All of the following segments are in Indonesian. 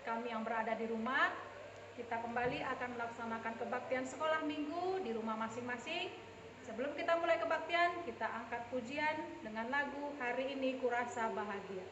kami yang berada di rumah. Kita kembali akan melaksanakan kebaktian sekolah minggu di rumah masing-masing. Sebelum kita mulai kebaktian, kita angkat pujian dengan lagu Hari Ini Kurasa Bahagia.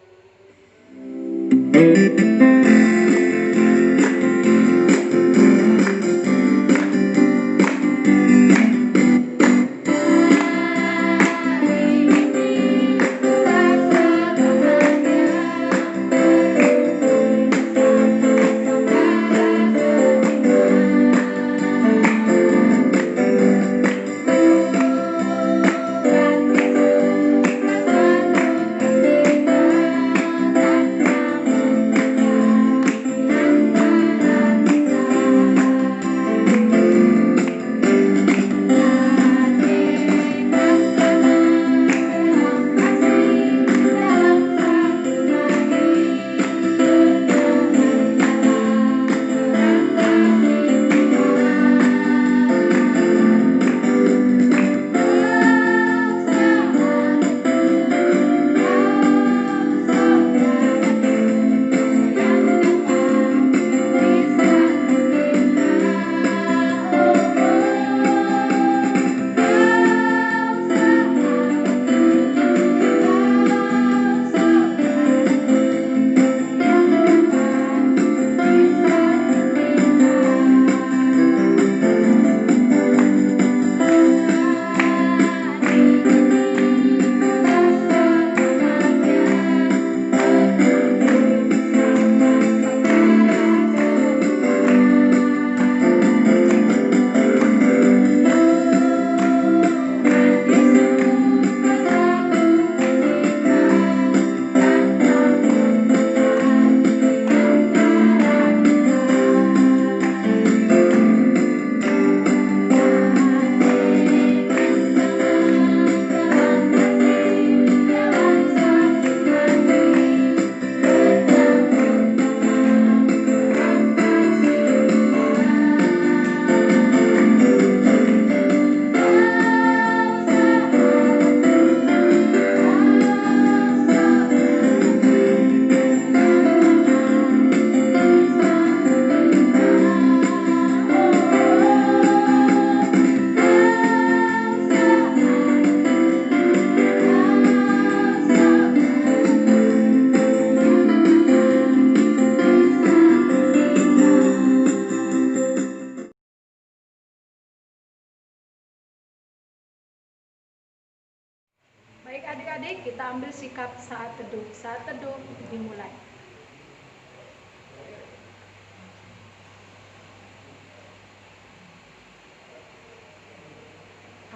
Baik adik-adik, kita ambil sikap saat teduh. Saat teduh dimulai.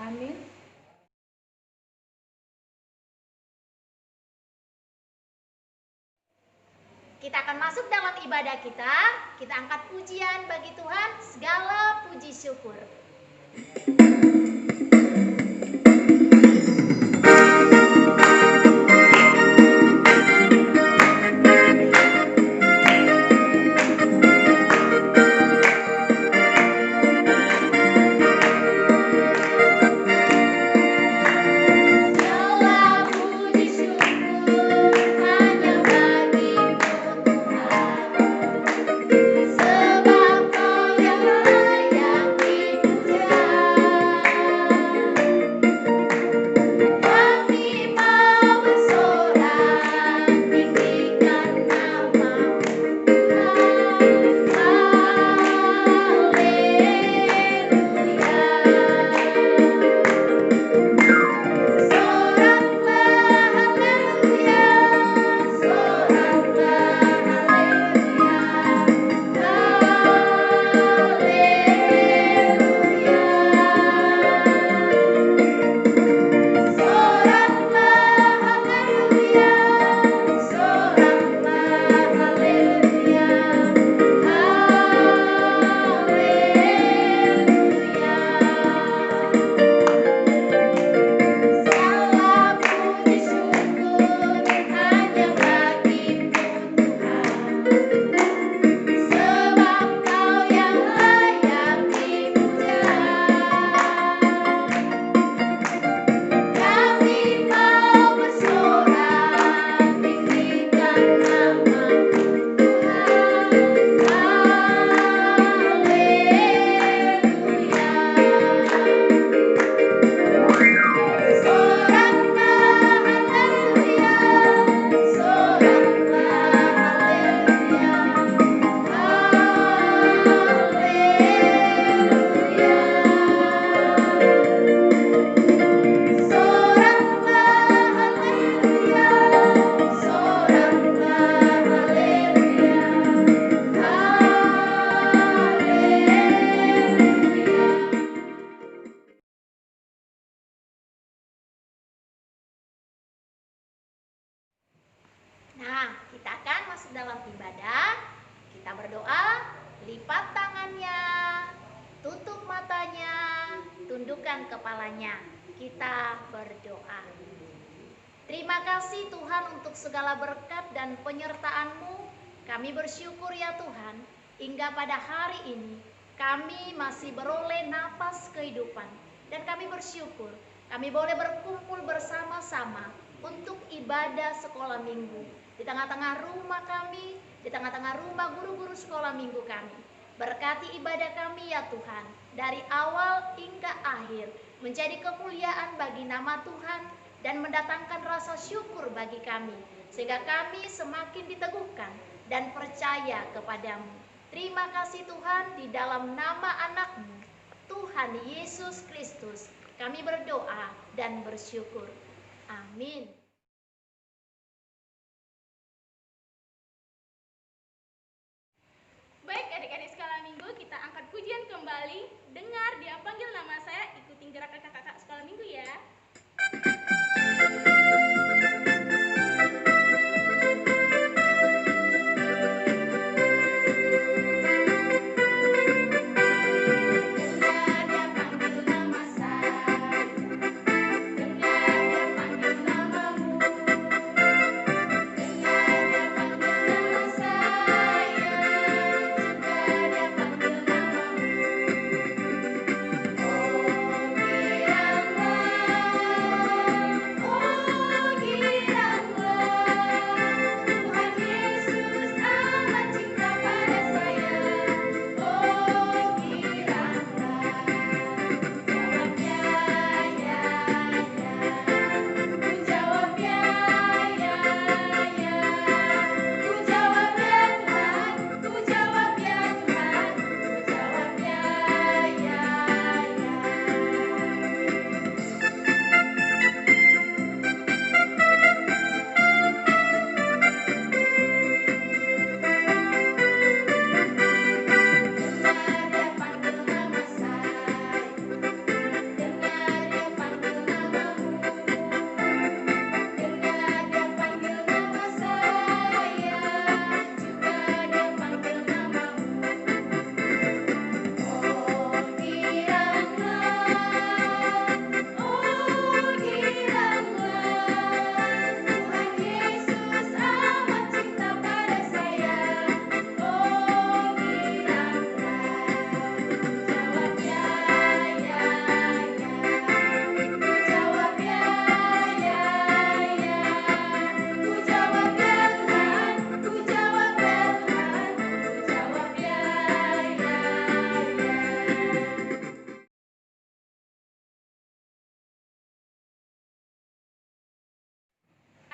Amin. Kita akan masuk dalam ibadah kita. Kita angkat pujian bagi Tuhan, segala puji syukur. Sebab Kau yang layak dipuja. dalam ibadah, kita berdoa, lipat tangannya, tutup matanya, tundukkan kepalanya. Kita berdoa. Terima kasih Tuhan untuk segala berkat dan penyertaan-Mu. Kami bersyukur ya Tuhan, hingga pada hari ini kami masih beroleh napas kehidupan. Dan kami bersyukur, kami boleh berkumpul bersama-sama untuk ibadah sekolah minggu. Di tengah-tengah rumah kami, di tengah-tengah rumah guru-guru sekolah minggu kami. Berkati ibadah kami ya Tuhan, dari awal hingga akhir, menjadi kemuliaan bagi nama Tuhan, dan mendatangkan rasa syukur bagi kami, sehingga kami semakin diteguhkan dan percaya kepadamu. Terima kasih Tuhan, di dalam nama anak-Mu, Tuhan Yesus Kristus, kami berdoa dan bersyukur. Amin. Baik adik-adik sekolah minggu, kita angkat pujian kembali. Dengar dia panggil nama saya, ikutin gerakan kakak-kakak sekolah minggu ya.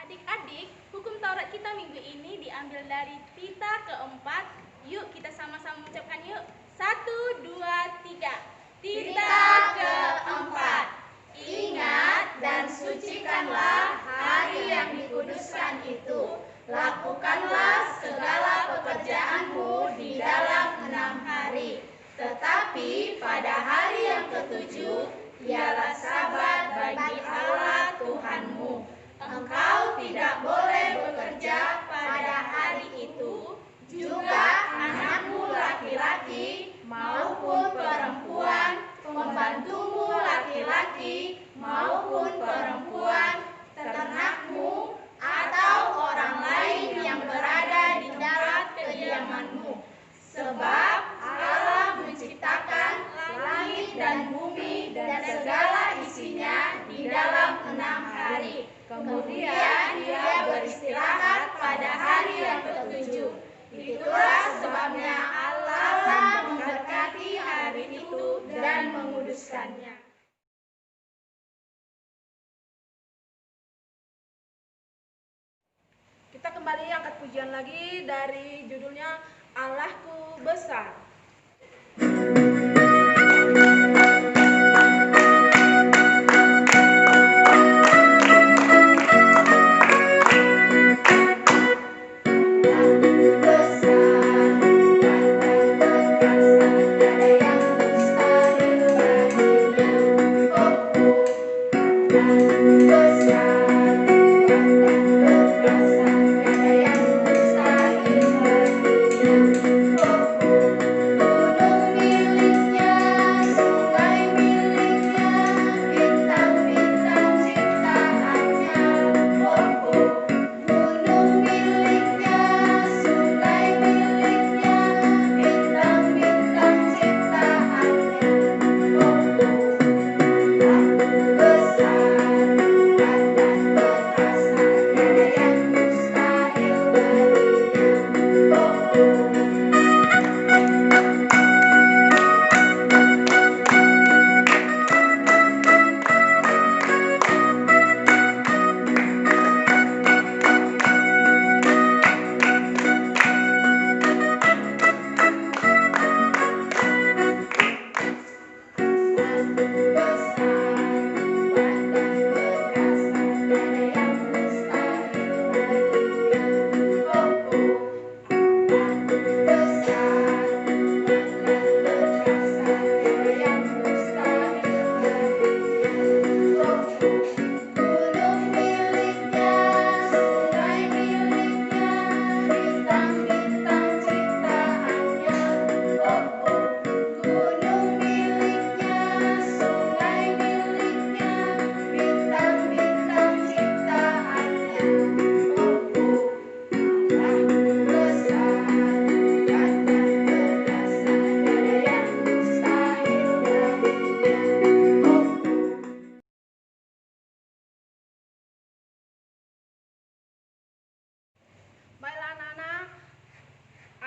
Adik-adik, hukum Taurat kita minggu ini diambil dari Pita keempat. Yuk kita sama-sama mengucapkan yuk. 1, 2, 3. Pita keempat. Ingat dan sucikanlah hari yang dikuduskan itu. Lakukanlah segala pekerjaanmu di dalam 6 hari. Tetapi pada hari yang ketujuh, ialah Sabat bagi Allah Tuhanmu. Engkau tidak boleh bekerja pada hari itu, juga anakmu laki-laki maupun perempuan, pembantumu laki-laki maupun perempuan, ternakmu, atau orang lain yang berada di dekat kediamanmu. Sebab Allah menciptakan langit dan bumi dan segala isinya di dalam 6 hari. Kemudian Dia beristirahat pada hari yang ketujuh. Itulah sebabnya Allah memberkati hari itu dan menguduskannya. Kita kembali angkat pujian lagi dari judulnya Allahku Besar. Besar,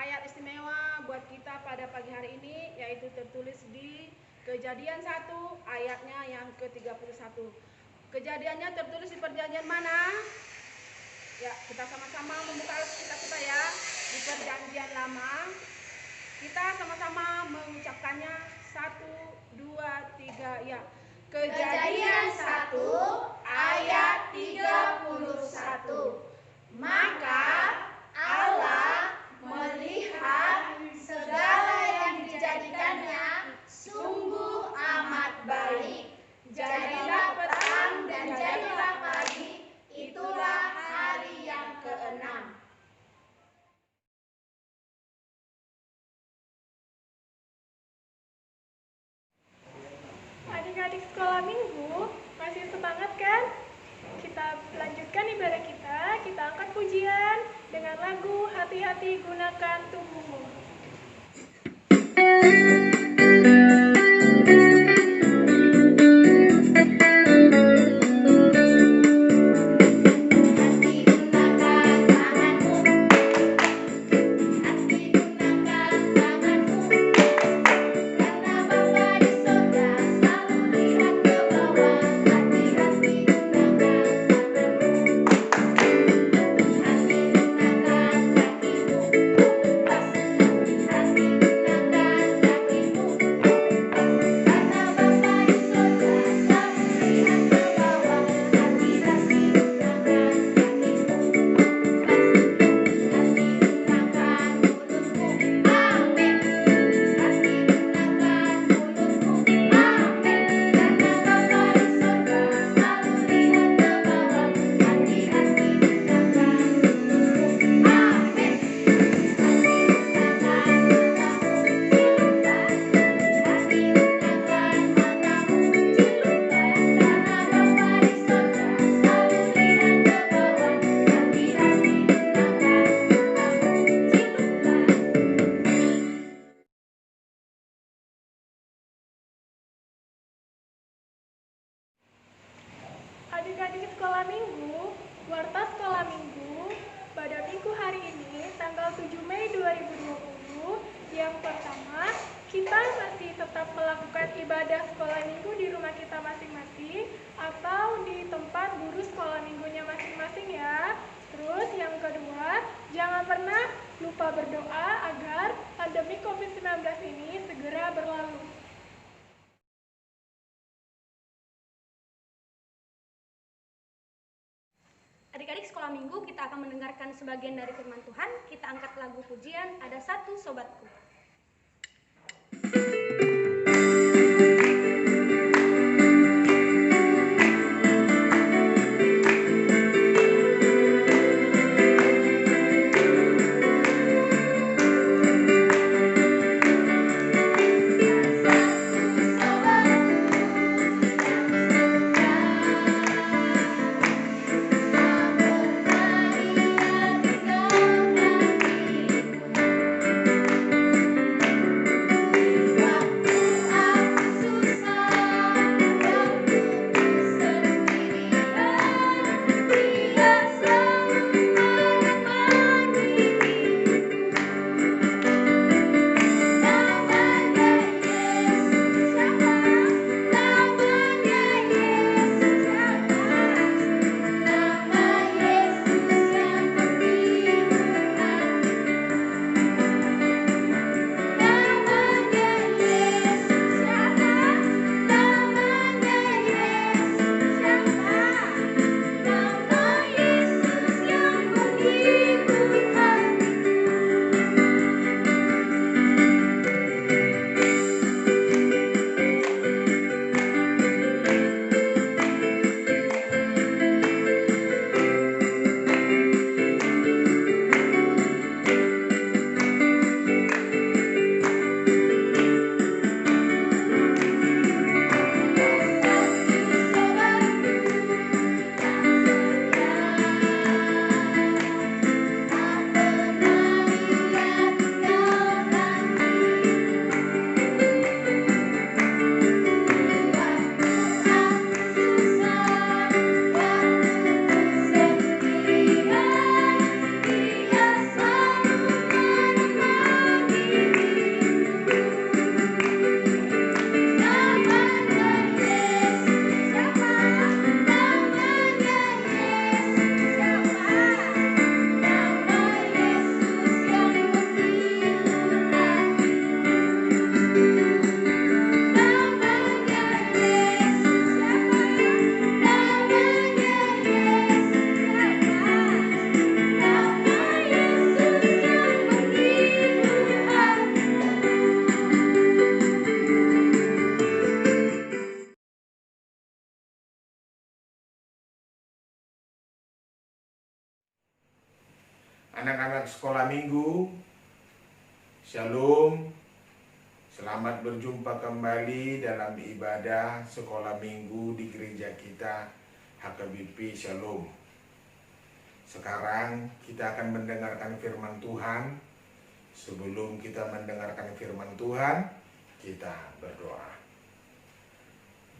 ayat istimewa buat kita pada pagi hari ini, yaitu tertulis di Kejadian 1 ayatnya yang ke-31. Kejadiannya tertulis di perjanjian mana? Ya, kita sama-sama membuka Alkitab kita ya. Di perjanjian lama. Kita sama-sama mengucapkannya 1, 2, 3 ya. Kejadian 1 ayat 31. Maka Allah melihat segala yang dijadikannya sungguh amat baik. Jadilah petang dan jadilah pagi, itulah hari yang ke-6. Adik-adik sekolah minggu, masih semangat kan? Kita lanjutkan ibadah kita angkat pujian dengan lagu Hati-hati Gunakan Tubuhmu. Adik-adik sekolah minggu, warta sekolah minggu, pada minggu hari ini, tanggal 7 Mei 2020, yang pertama, kita masih tetap melakukan ibadah sekolah minggu di rumah kita masing-masing, atau di tempat guru sekolah minggunya masing-masing ya. Terus yang kedua, jangan pernah lupa berdoa agar pandemi COVID-19 ini segera berlalu. Adik-adik sekolah minggu, kita akan mendengarkan sebagian dari firman Tuhan. Kita angkat lagu pujian, ada satu sobatku. Hati-hati Anak-anak sekolah minggu, Shalom. Selamat berjumpa kembali dalam ibadah sekolah minggu di gereja kita HKBP Shalom. Sekarang kita akan mendengarkan firman Tuhan. Sebelum kita mendengarkan firman Tuhan, kita berdoa.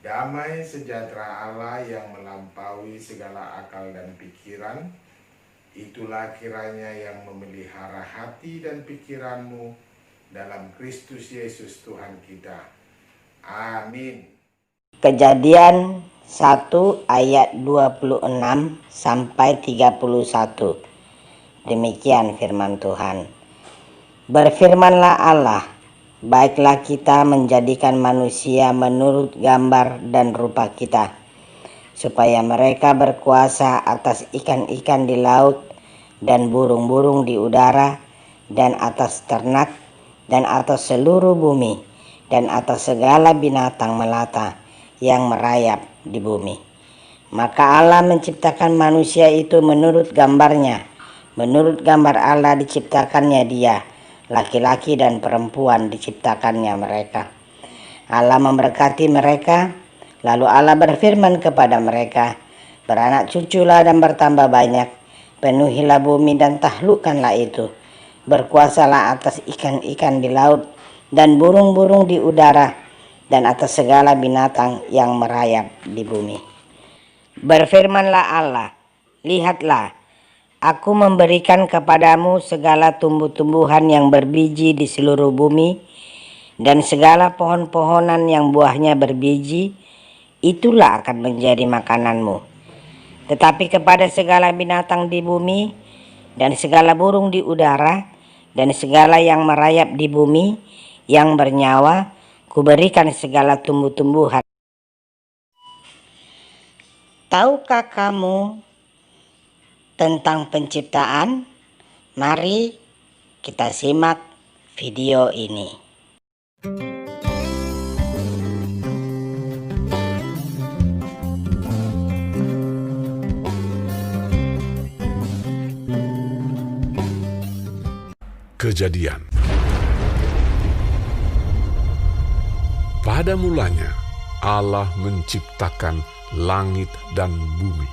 Damai sejahtera Allah yang melampaui segala akal dan pikiran, itulah kiranya yang memelihara hati dan pikiranmu dalam Kristus Yesus Tuhan kita. Amin. Kejadian 1 ayat 26 sampai 31. Demikian firman Tuhan. Berfirmanlah Allah, baiklah kita menjadikan manusia menurut gambar dan rupa kita, supaya mereka berkuasa atas ikan-ikan di laut dan burung-burung di udara dan atas ternak dan atas seluruh bumi dan atas segala binatang melata yang merayap di bumi. Maka Allah menciptakan manusia itu menurut gambarnya. Menurut gambar Allah diciptakannya dia, laki-laki dan perempuan diciptakannya mereka. Allah memberkati mereka. Lalu Allah berfirman kepada mereka, beranak cuculah dan bertambah banyak, penuhilah bumi dan taklukkanlah itu, berkuasalah atas ikan-ikan di laut dan burung-burung di udara dan atas segala binatang yang merayap di bumi. Berfirmanlah Allah, lihatlah, aku memberikan kepadamu segala tumbuh-tumbuhan yang berbiji di seluruh bumi dan segala pohon-pohonan yang buahnya berbiji, itulah akan menjadi makananmu. Tetapi kepada segala binatang di bumi dan segala burung di udara dan segala yang merayap di bumi yang bernyawa, kuberikan segala tumbuh-tumbuhan. Tahukah kamu tentang penciptaan? Mari kita simak video ini. Kejadian. Pada mulanya Allah menciptakan langit dan bumi.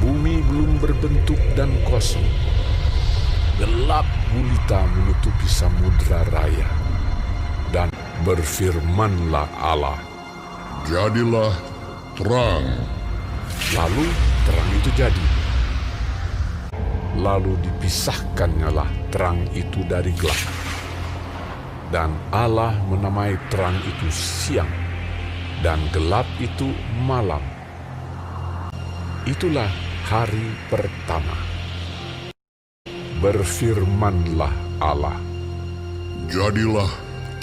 Bumi belum berbentuk dan kosong. Gelap gulita menutupi samudra raya. Dan berfirmanlah Allah, jadilah terang. Lalu terang itu jadi. Lalu dipisahkannyalah terang itu dari gelap. Dan Allah menamai terang itu siang, dan gelap itu malam. Itulah hari pertama. Berfirmanlah Allah, jadilah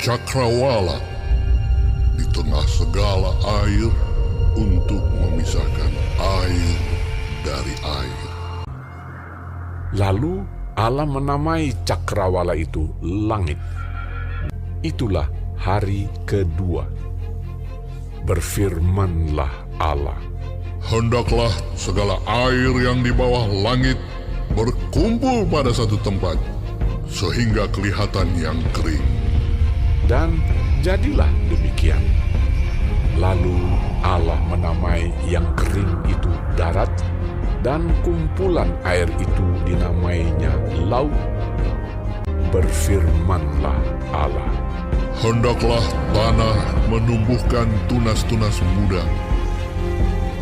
cakrawala di tengah segala air untuk memisahkan air dari air. Lalu Allah menamai cakrawala itu langit. Itulah hari kedua. Berfirmanlah Allah, hendaklah segala air yang di bawah langit berkumpul pada satu tempat, sehingga kelihatan yang kering. Dan jadilah demikian. Lalu Allah menamai yang kering itu darat, dan kumpulan air itu dinamainya laut. Berfirmanlah Allah, hendaklah tanah menumbuhkan tunas-tunas muda,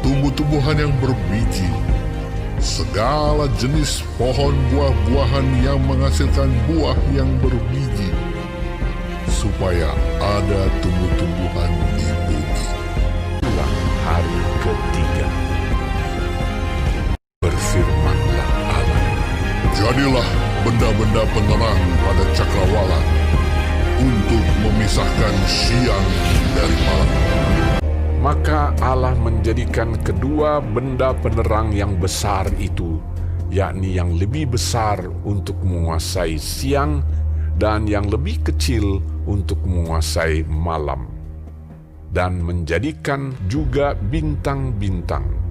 tumbuh-tumbuhan yang berbiji, segala jenis pohon buah-buahan yang menghasilkan buah yang berbiji, supaya ada tumbuh-tumbuhan di bumi. Itulah hari ketiga. Berfirmanlah Allah, jadilah benda-benda penerang pada cakrawala untuk memisahkan siang dari malam. Maka Allah menjadikan kedua benda penerang yang besar itu, yakni yang lebih besar untuk menguasai siang dan yang lebih kecil untuk menguasai malam, dan menjadikan juga bintang-bintang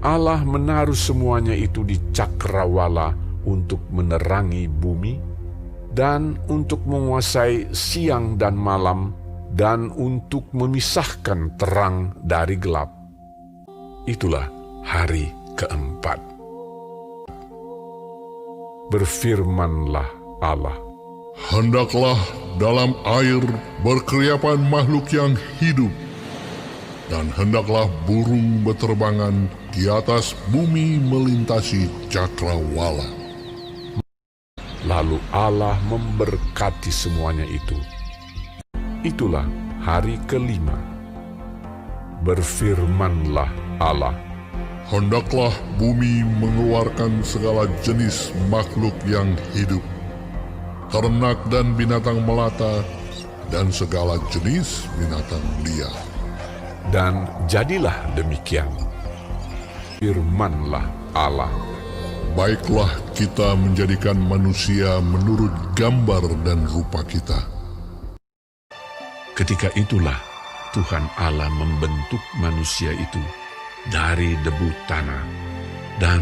Allah menaruh semuanya itu di cakrawala untuk menerangi bumi, dan untuk menguasai siang dan malam, dan untuk memisahkan terang dari gelap. Itulah hari keempat. Berfirmanlah Allah, Hendaklah dalam air berkeriapan makhluk yang hidup, dan hendaklah burung berterbangan di atas bumi melintasi cakrawala. lalu Allah memberkati semuanya itu. Itulah hari kelima. Berfirmanlah Allah, Hendaklah bumi mengeluarkan segala jenis makhluk yang hidup, ternak dan binatang melata, dan segala jenis binatang liar. dan jadilah demikian. Firmanlah Allah, Baiklah kita menjadikan manusia menurut gambar dan rupa kita. ketika itulah Tuhan Allah membentuk manusia itu dari debu tanah dan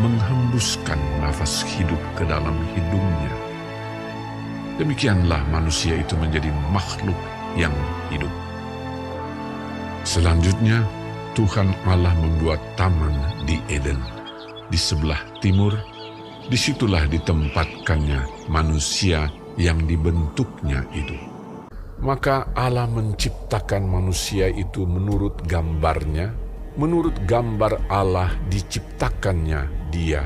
menghembuskan nafas hidup ke dalam hidungnya. Demikianlah manusia itu menjadi makhluk yang hidup. Selanjutnya, Tuhan Allah membuat taman di Eden, di sebelah timur. Disitulah ditempatkannya manusia yang dibentuknya itu. Maka Allah menciptakan manusia itu menurut gambarnya, menurut gambar Allah diciptakannya dia.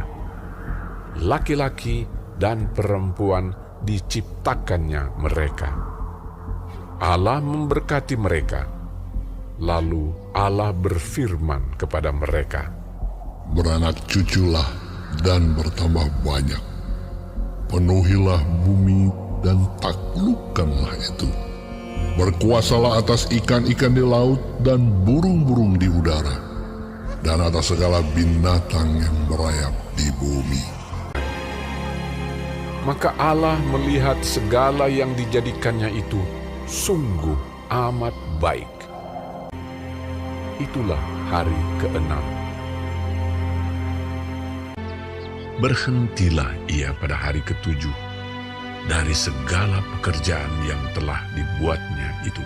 Laki-laki dan perempuan diciptakannya mereka. Allah memberkati mereka. Lalu Allah berfirman kepada mereka, Beranak cuculah dan bertambah banyak. Penuhilah bumi dan taklukkanlah itu. Berkuasalah atas ikan-ikan di laut dan burung-burung di udara, dan atas segala binatang yang merayap di bumi. Maka Allah melihat segala yang dijadikannya itu sungguh amat baik. Itulah hari keenam. Berhentilah ia pada hari ketujuh dari segala pekerjaan yang telah dibuatnya itu.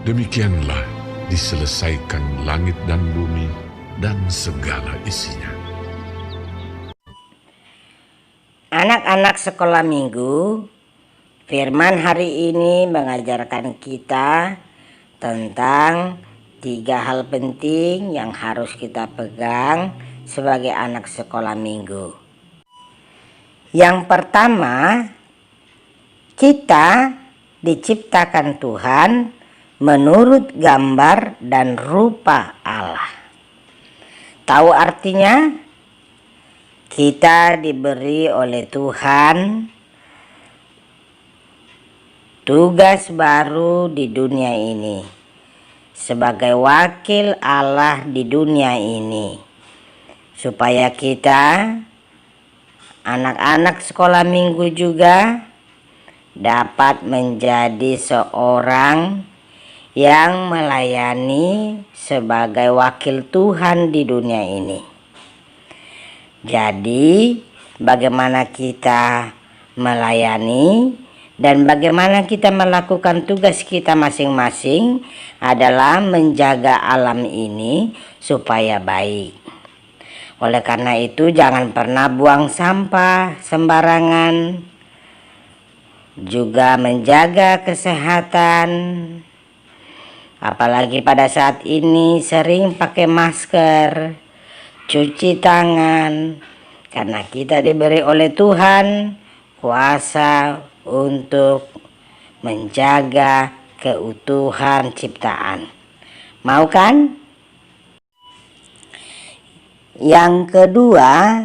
Demikianlah diselesaikan langit dan bumi dan segala isinya. Anak-anak sekolah minggu, firman hari ini mengajarkan kita tentang 3 hal penting yang harus kita pegang sebagai anak sekolah minggu. Yang pertama, kita diciptakan Tuhan menurut gambar dan rupa Allah. Tahu artinya? Kita diberi oleh Tuhan tugas baru di dunia ini sebagai wakil Allah di dunia ini, supaya kita anak-anak sekolah minggu juga dapat menjadi seorang yang melayani sebagai wakil Tuhan di dunia ini. Jadi, bagaimana kita melayani dan bagaimana kita melakukan tugas kita masing-masing adalah menjaga alam ini supaya baik. Oleh karena itu, jangan pernah buang sampah sembarangan. Juga menjaga kesehatan. Apalagi pada saat ini sering pakai masker, cuci tangan, karena kita diberi oleh Tuhan kuasa untuk menjaga keutuhan ciptaan. Mau kan? Yang kedua,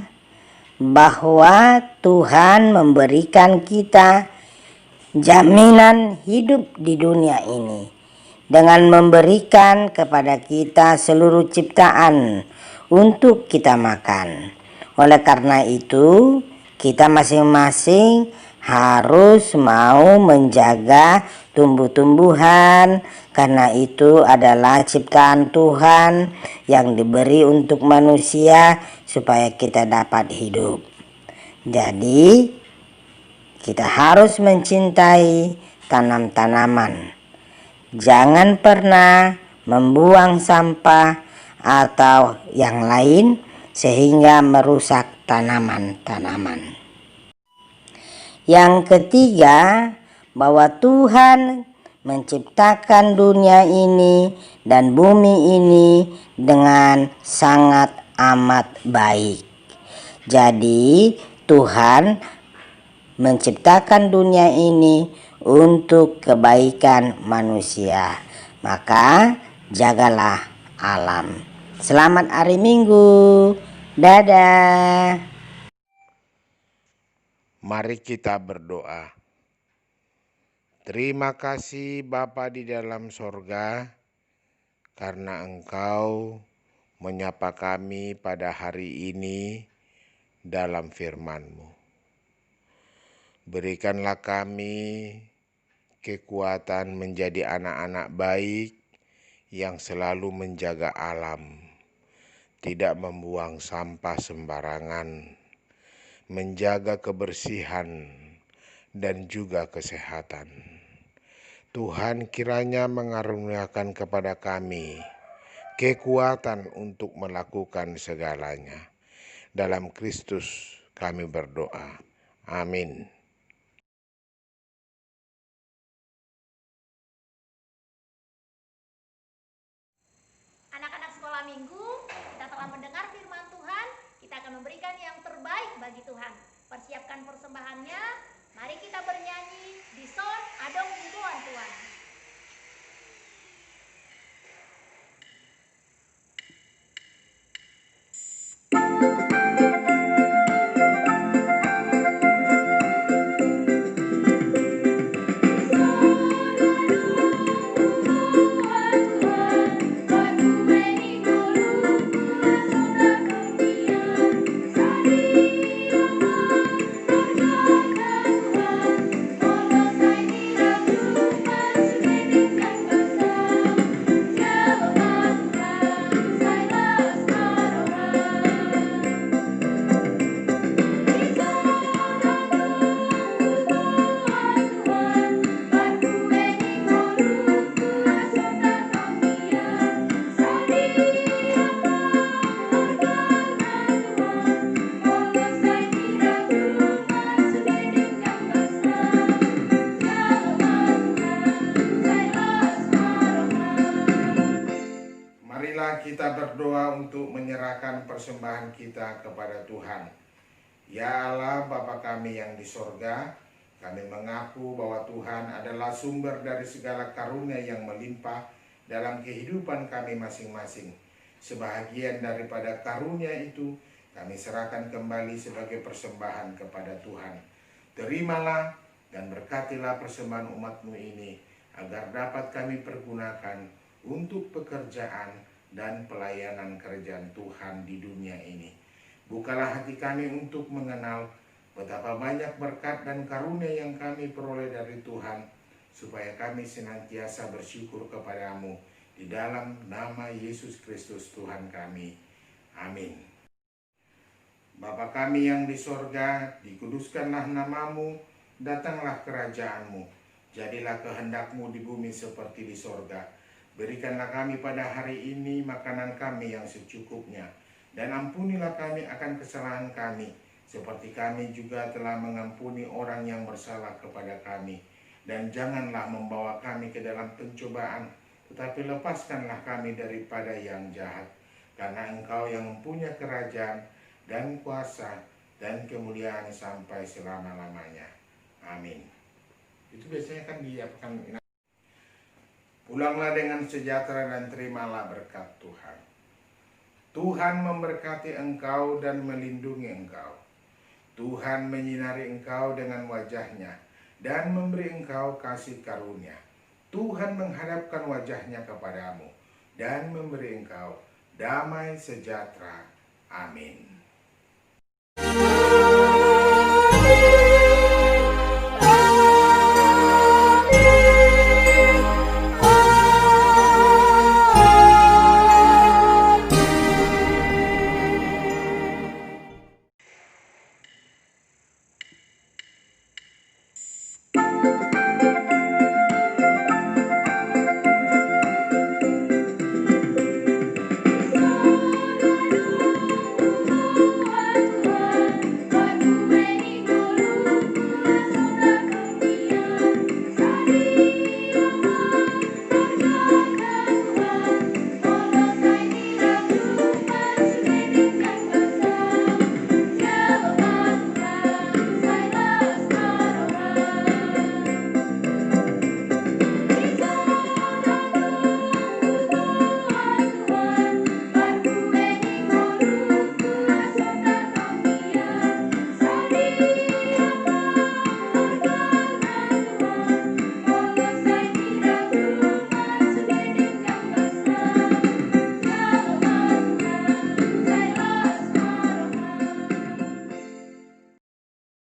bahwa Tuhan memberikan kita jaminan hidup di dunia ini dengan memberikan kepada kita seluruh ciptaan untuk kita makan. Oleh karena itu, kita masing-masing harus mau menjaga tumbuh-tumbuhan karena itu adalah ciptaan Tuhan yang diberi untuk manusia supaya kita dapat hidup. Jadi kita harus mencintai tanam-tanaman. Jangan pernah membuang sampah atau yang lain sehingga merusak tanaman-tanaman. Yang ketiga, bahwa Tuhan menciptakan dunia ini dan bumi ini dengan sangat amat baik. Jadi Tuhan menciptakan dunia ini untuk kebaikan manusia. Maka jagalah alam. Selamat hari Minggu. Dadah. Mari kita berdoa. Terima kasih Bapa di dalam sorga, karena Engkau menyapa kami pada hari ini dalam firman-Mu. Berikanlah kami kekuatan menjadi anak-anak baik yang selalu menjaga alam, tidak membuang sampah sembarangan, menjaga kebersihan dan juga kesehatan. Tuhan kiranya mengaruniakan kepada kami kekuatan untuk melakukan segalanya. Dalam Kristus kami berdoa. Amin. Anak-anak sekolah minggu, kita telah mendengar firman Tuhan. Kita akan memberikan yang terbaik bagi Tuhan. Persiapkan persembahannya. Mari kita bernyanyi di son adong mingguan Tuhan. Marilah kita berdoa untuk menyerahkan persembahan kita kepada Tuhan. Ya Allah, Bapa kami yang di sorga, kami mengaku bahwa Tuhan adalah sumber dari segala karunia yang melimpah dalam kehidupan kami masing-masing. Sebahagian daripada karunia itu kami serahkan kembali sebagai persembahan kepada Tuhan. Terimalah dan berkatilah persembahan umat-Mu ini, agar dapat kami pergunakan untuk pekerjaan dan pelayanan kerajaan Tuhan di dunia ini. Bukalah hati kami untuk mengenal betapa banyak berkat dan karunia yang kami peroleh dari Tuhan, supaya kami senantiasa bersyukur kepadamu di dalam nama Yesus Kristus Tuhan kami. Amin. Bapa kami yang di sorga, dikuduskanlah namamu, datanglah kerajaanmu, jadilah kehendak-Mu di bumi seperti di sorga. Berikanlah kami pada hari ini makanan kami yang secukupnya, dan ampunilah kami akan kesalahan kami, seperti kami juga telah mengampuni orang yang bersalah kepada kami. Dan janganlah membawa kami ke dalam pencobaan, tetapi lepaskanlah kami daripada yang jahat. Karena Engkau yang mempunyai kerajaan dan kuasa dan kemuliaan sampai selama-lamanya. Amin. Itu biasanya kan diapakan. Pulanglah dengan sejahtera dan terimalah berkat Tuhan. Tuhan memberkati engkau dan melindungi engkau. Tuhan menyinari engkau dengan wajahnya dan memberi engkau kasih karunia. Tuhan menghadapkan wajahnya kepadamu dan memberi engkau damai sejahtera. Amin.